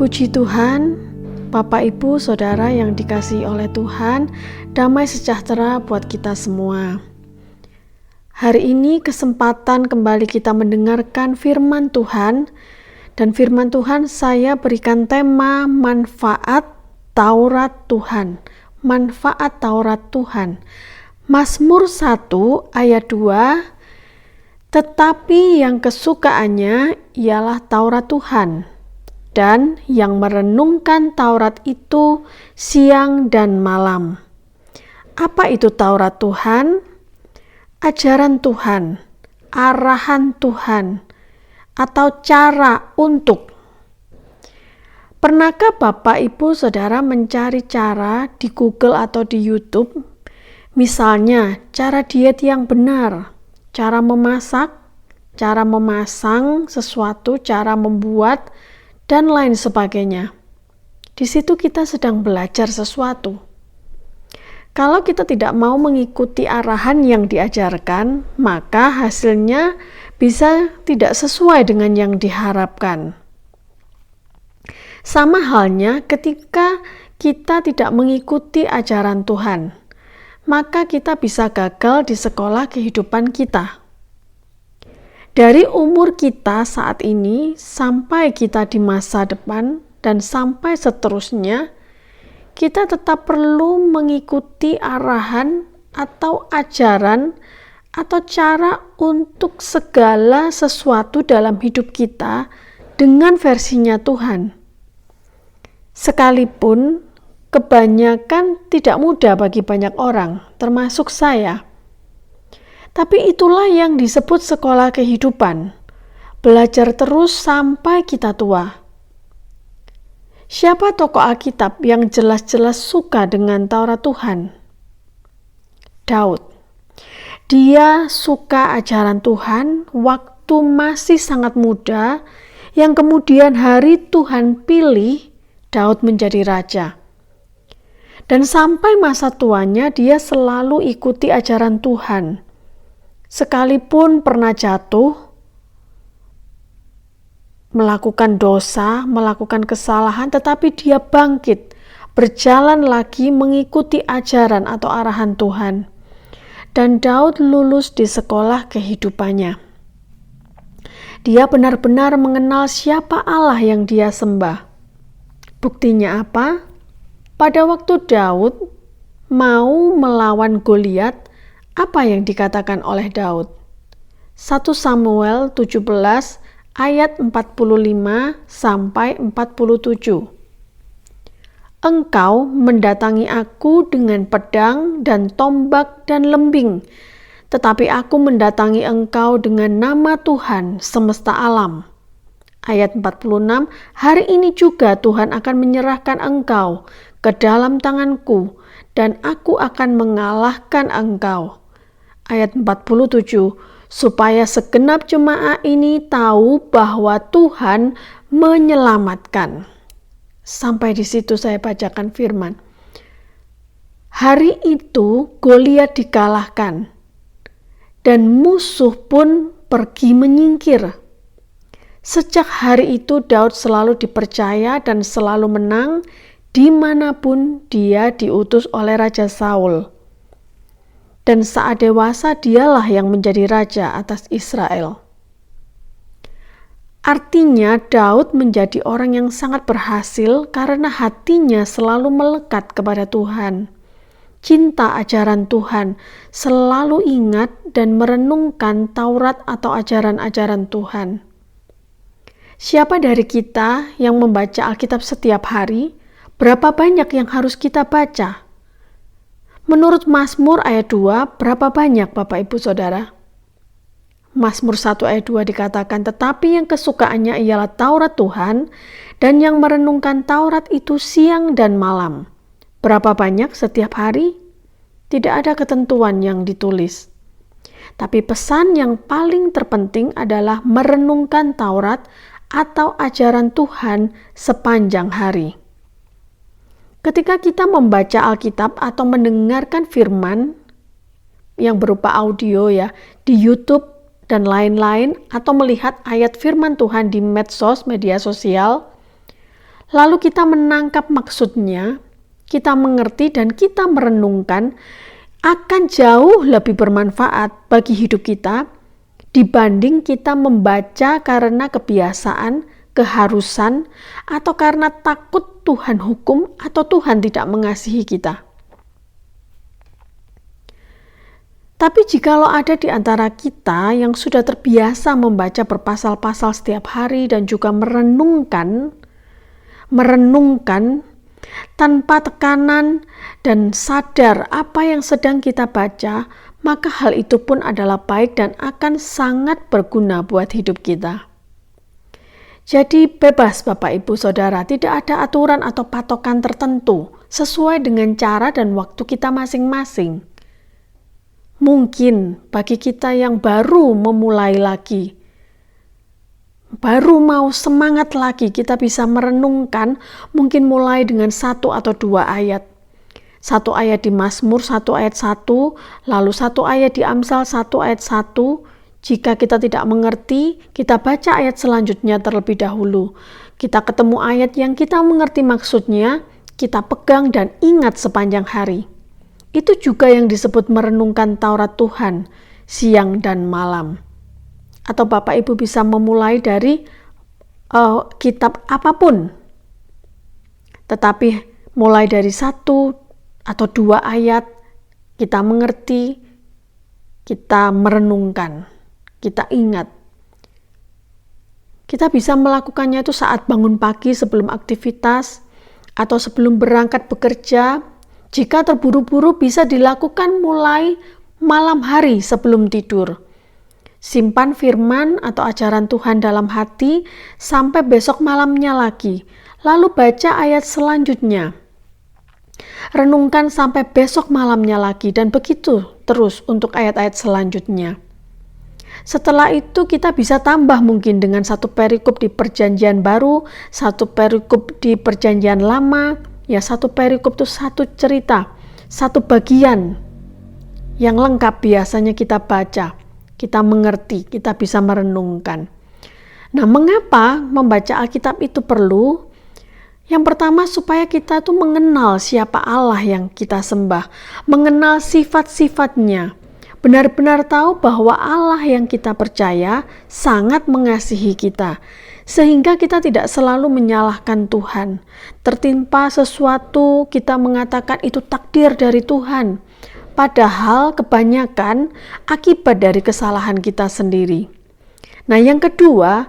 Puji Tuhan, Bapak Ibu Saudara yang dikasihi oleh Tuhan, damai sejahtera buat kita semua. Hari ini kesempatan kembali kita mendengarkan firman Tuhan, dan firman Tuhan saya berikan tema manfaat Taurat Tuhan. Manfaat Taurat Tuhan. Mazmur 1 ayat 2, tetapi yang kesukaannya ialah Taurat Tuhan, dan yang merenungkan Taurat itu siang dan malam. Apa itu Taurat Tuhan? Ajaran Tuhan, arahan Tuhan, atau cara untuk. Pernahkah Bapak Ibu Saudara mencari cara di Google atau di YouTube? Misalnya, cara diet yang benar, cara memasak, cara memasang sesuatu, cara membuat, dan lain sebagainya. Di situ kita sedang belajar sesuatu. Kalau kita tidak mau mengikuti arahan yang diajarkan, maka hasilnya bisa tidak sesuai dengan yang diharapkan. Sama halnya ketika kita tidak mengikuti ajaran Tuhan, maka kita bisa gagal di sekolah kehidupan kita. Dari umur kita saat ini sampai kita di masa depan dan sampai seterusnya, kita tetap perlu mengikuti arahan atau ajaran atau cara untuk segala sesuatu dalam hidup kita dengan versinya Tuhan. Sekalipun kebanyakan tidak mudah bagi banyak orang, termasuk saya. Tapi itulah yang disebut sekolah kehidupan. Belajar terus sampai kita tua. Siapa tokoh Alkitab yang jelas-jelas suka dengan Taurat Tuhan? Daud. Dia suka ajaran Tuhan waktu masih sangat muda, yang kemudian hari Tuhan pilih Daud menjadi raja. Dan sampai masa tuanya dia selalu ikuti ajaran Tuhan. Sekalipun pernah jatuh, melakukan dosa, melakukan kesalahan, tetapi dia bangkit, berjalan lagi mengikuti ajaran atau arahan Tuhan. Dan Daud lulus di sekolah kehidupannya. Dia benar-benar mengenal siapa Allah yang dia sembah. Buktinya apa? Pada waktu Daud mau melawan Goliat, apa yang dikatakan oleh Daud? 1 Samuel 17 ayat 45 sampai 47. Engkau mendatangi aku dengan pedang dan tombak dan lembing, tetapi aku mendatangi engkau dengan nama Tuhan semesta alam. Ayat 46, hari ini juga Tuhan akan menyerahkan engkau ke dalam tanganku, dan aku akan mengalahkan engkau. Ayat 47, supaya segenap jemaah ini tahu bahwa Tuhan menyelamatkan. Sampai di situ saya bacakan firman. Hari itu Goliat dikalahkan, dan musuh pun pergi menyingkir. Sejak hari itu Daud selalu dipercaya dan selalu menang dimanapun dia diutus oleh Raja Saul. Dan saat dewasa dialah yang menjadi raja atas Israel. Artinya Daud menjadi orang yang sangat berhasil karena hatinya selalu melekat kepada Tuhan. Cinta ajaran Tuhan, selalu ingat dan merenungkan Taurat atau ajaran-ajaran Tuhan. Siapa dari kita yang membaca Alkitab setiap hari? Berapa banyak yang harus kita baca? Menurut Mazmur ayat 2, berapa banyak Bapak Ibu Saudara? Mazmur 1 ayat 2 dikatakan, tetapi yang kesukaannya ialah Taurat Tuhan, dan yang merenungkan Taurat itu siang dan malam. Berapa banyak setiap hari? Tidak ada ketentuan yang ditulis. Tapi pesan yang paling terpenting adalah merenungkan Taurat atau ajaran Tuhan sepanjang hari. Ketika kita membaca Alkitab atau mendengarkan firman yang berupa audio di YouTube dan lain-lain, atau melihat ayat firman Tuhan di medsos, media sosial, lalu kita menangkap maksudnya, kita mengerti dan kita merenungkan, akan jauh lebih bermanfaat bagi hidup kita dibanding kita membaca karena kebiasaan, keharusan, atau karena takut Tuhan hukum atau Tuhan tidak mengasihi kita. Tapi jikalau ada di antara kita yang sudah terbiasa membaca berpasal-pasal setiap hari dan juga merenungkan tanpa tekanan dan sadar apa yang sedang kita baca, maka hal itu pun adalah baik dan akan sangat berguna buat hidup kita. Jadi bebas Bapak Ibu Saudara, tidak ada aturan atau patokan tertentu sesuai dengan cara dan waktu kita masing-masing. Mungkin bagi kita yang baru memulai lagi, baru mau semangat lagi, kita bisa merenungkan mungkin mulai dengan 1 atau 2 ayat. 1 ayat di Mazmur 1 ayat 1, lalu 1 ayat di Amsal 1 ayat 1. Jika kita tidak mengerti, kita baca ayat selanjutnya terlebih dahulu. Kita ketemu ayat yang kita mengerti maksudnya, kita pegang dan ingat sepanjang hari. Itu juga yang disebut merenungkan Taurat Tuhan siang dan malam. Atau Bapak Ibu bisa memulai dari kitab apapun. Tetapi mulai dari 1 atau 2 ayat, kita mengerti, kita merenungkan, kita ingat. Kita bisa melakukannya itu saat bangun pagi sebelum aktivitas, atau sebelum berangkat bekerja. Jika terburu-buru bisa dilakukan mulai malam hari sebelum tidur. Simpan firman atau ajaran Tuhan dalam hati sampai besok malamnya lagi. Lalu baca ayat selanjutnya. Renungkan sampai besok malamnya lagi dan begitu terus untuk ayat-ayat selanjutnya. Setelah itu kita bisa tambah mungkin dengan 1 perikop di Perjanjian Baru, 1 perikop di Perjanjian Lama. Ya, 1 perikop itu 1 cerita, 1 bagian yang lengkap biasanya kita baca. Kita mengerti, kita bisa merenungkan. Nah, mengapa membaca Alkitab itu perlu? Yang pertama, supaya kita tuh mengenal siapa Allah yang kita sembah, mengenal sifat-sifatnya, benar-benar tahu bahwa Allah yang kita percaya sangat mengasihi kita, sehingga kita tidak selalu menyalahkan Tuhan. Tertimpa sesuatu, kita mengatakan itu takdir dari Tuhan. Padahal kebanyakan akibat dari kesalahan kita sendiri. Nah, yang kedua,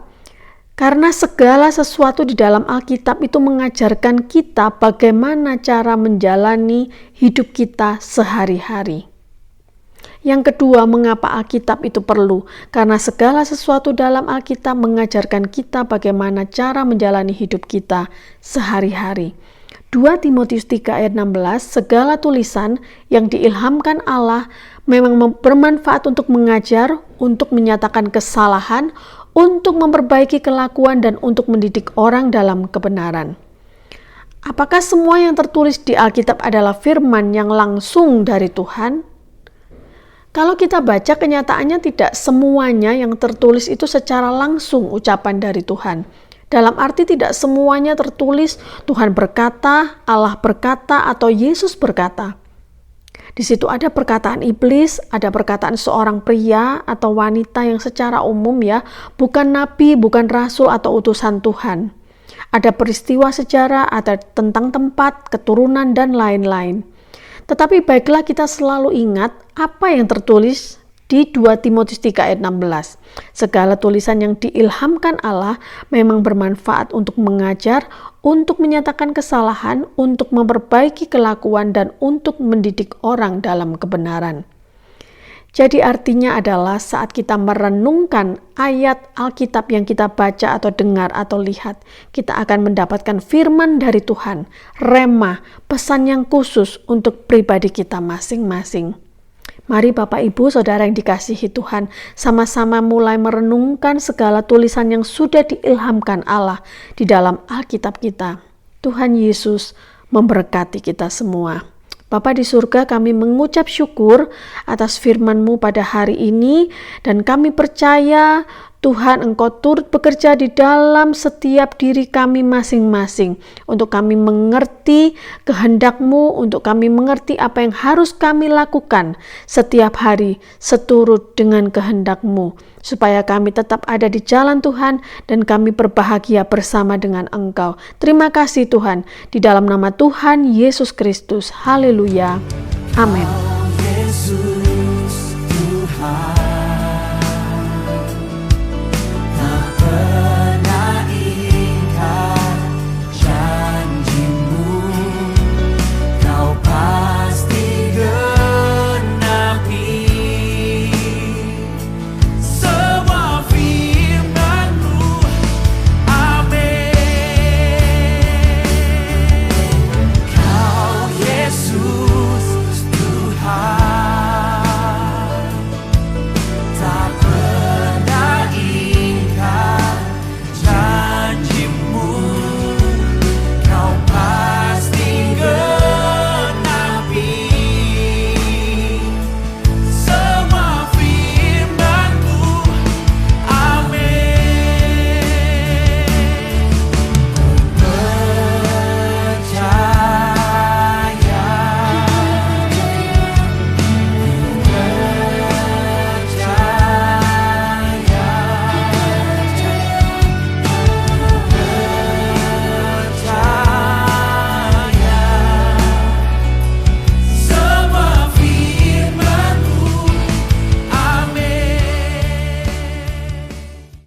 karena segala sesuatu di dalam Alkitab itu mengajarkan kita bagaimana cara menjalani hidup kita sehari-hari. Yang kedua, mengapa Alkitab itu perlu? Karena segala sesuatu dalam Alkitab mengajarkan kita bagaimana cara menjalani hidup kita sehari-hari. 2 Timotius 3 ayat 16, segala tulisan yang diilhamkan Allah memang bermanfaat untuk mengajar, untuk menyatakan kesalahan, untuk memperbaiki kelakuan, dan untuk mendidik orang dalam kebenaran. Apakah semua yang tertulis di Alkitab adalah firman yang langsung dari Tuhan? Kalau kita baca, kenyataannya tidak semuanya yang tertulis itu secara langsung ucapan dari Tuhan. Dalam arti tidak semuanya tertulis Tuhan berkata, Allah berkata, atau Yesus berkata. Di situ ada perkataan iblis, ada perkataan seorang pria atau wanita yang secara umum ya, bukan nabi, bukan rasul atau utusan Tuhan. Ada peristiwa sejarah, ada tentang tempat, keturunan, dan lain-lain. Tetapi baiklah kita selalu ingat apa yang tertulis di 2 Timotius 3 ayat 16. Segala tulisan yang diilhamkan Allah memang bermanfaat untuk mengajar, untuk menyatakan kesalahan, untuk memperbaiki kelakuan, dan untuk mendidik orang dalam kebenaran. Jadi artinya adalah saat kita merenungkan ayat Alkitab yang kita baca atau dengar atau lihat, kita akan mendapatkan firman dari Tuhan, rema, pesan yang khusus untuk pribadi kita masing-masing. Mari Bapak Ibu Saudara yang dikasihi Tuhan, sama-sama mulai merenungkan segala tulisan yang sudah diilhamkan Allah di dalam Alkitab kita. Tuhan Yesus memberkati kita semua. Bapa di surga, kami mengucap syukur atas firman-Mu pada hari ini, dan kami percaya Tuhan, Engkau turut bekerja di dalam setiap diri kami masing-masing, untuk kami mengerti kehendak-Mu, untuk kami mengerti apa yang harus kami lakukan setiap hari seturut dengan kehendak-Mu, supaya kami tetap ada di jalan Tuhan dan kami berbahagia bersama dengan Engkau. Terima kasih Tuhan, di dalam nama Tuhan Yesus Kristus. Haleluya. Amin.